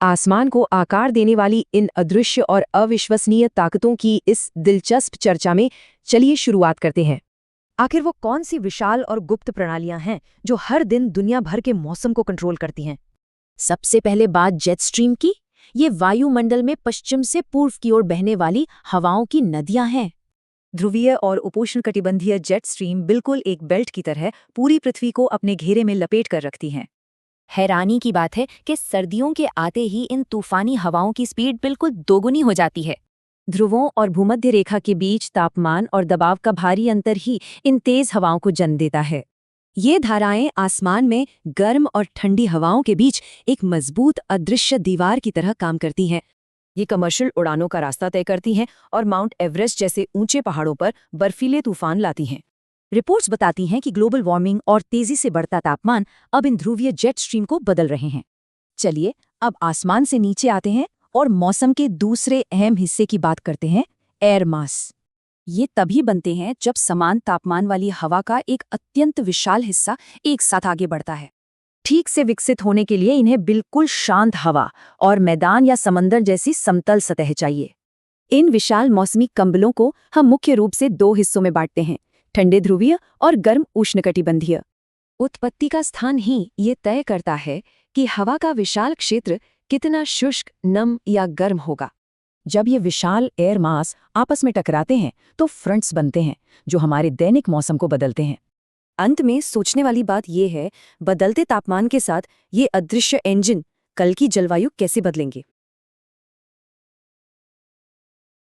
आसमान को आकार देने वाली इन अदृश्य और अविश्वसनीय ताकतों की इस दिलचस्प चर्चा में चलिए शुरुआत करते हैं। आखिर वो कौन सी विशाल और गुप्त प्रणालियां हैं जो हर दिन दुनिया भर के मौसम को कंट्रोल करती हैं? सबसे पहले बात जेट स्ट्रीम की। ये वायुमंडल में पश्चिम से पूर्व की ओर बहने वाली हवाओं की नदियां हैं। ध्रुवीय और उपोष्णकटिबंधीय जेट स्ट्रीम बिल्कुल एक बेल्ट की तरह पूरी पृथ्वी को अपने घेरे में लपेट कर रखती हैं। हैरानी की बात है कि सर्दियों के आते ही इन तूफानी हवाओं की स्पीड बिल्कुल दोगुनी हो जाती है। ध्रुवों और भूमध्य रेखा के बीच तापमान और दबाव का भारी अंतर ही इन तेज हवाओं को जन्म देता है। ये धाराएं आसमान में गर्म और ठंडी हवाओं के बीच एक मजबूत अदृश्य दीवार की तरह काम करती हैं। ये कमर्शियल उड़ानों का रास्ता तय करती हैं और माउंट एवरेस्ट जैसे ऊंचे पहाड़ों पर बर्फीले तूफान लाती हैं। रिपोर्ट्स बताती हैं कि ग्लोबल वार्मिंग और तेजी से बढ़ता तापमान अब इन ध्रुवीय जेट स्ट्रीम को बदल रहे हैं। चलिए अब आसमान से नीचे आते हैं और मौसम के दूसरे अहम हिस्से की बात करते हैं, एयर मास। ये तभी बनते हैं जब समान तापमान वाली हवा का एक अत्यंत विशाल हिस्सा एक साथ आगे बढ़ता है। ठीक से विकसित होने के लिए इन्हें बिल्कुल शांत हवा और मैदान या समंदर जैसी समतल सतह चाहिए। इन विशाल मौसमी कंबलों को हम मुख्य रूप से दो हिस्सों में बांटते हैं, ठंडे ध्रुवीय और गर्म उष्णकटिबंधीय। उत्पत्ति का स्थान ही ये तय करता है कि हवा का विशाल क्षेत्र कितना शुष्क, नम या गर्म होगा। जब ये विशाल एयर मास आपस में टकराते हैं तो फ्रंट्स बनते हैं जो हमारे दैनिक मौसम को बदलते हैं। अंत में सोचने वाली बात यह है, बदलते तापमान के साथ ये अदृश्य इंजन कल की जलवायु कैसे बदलेंगे।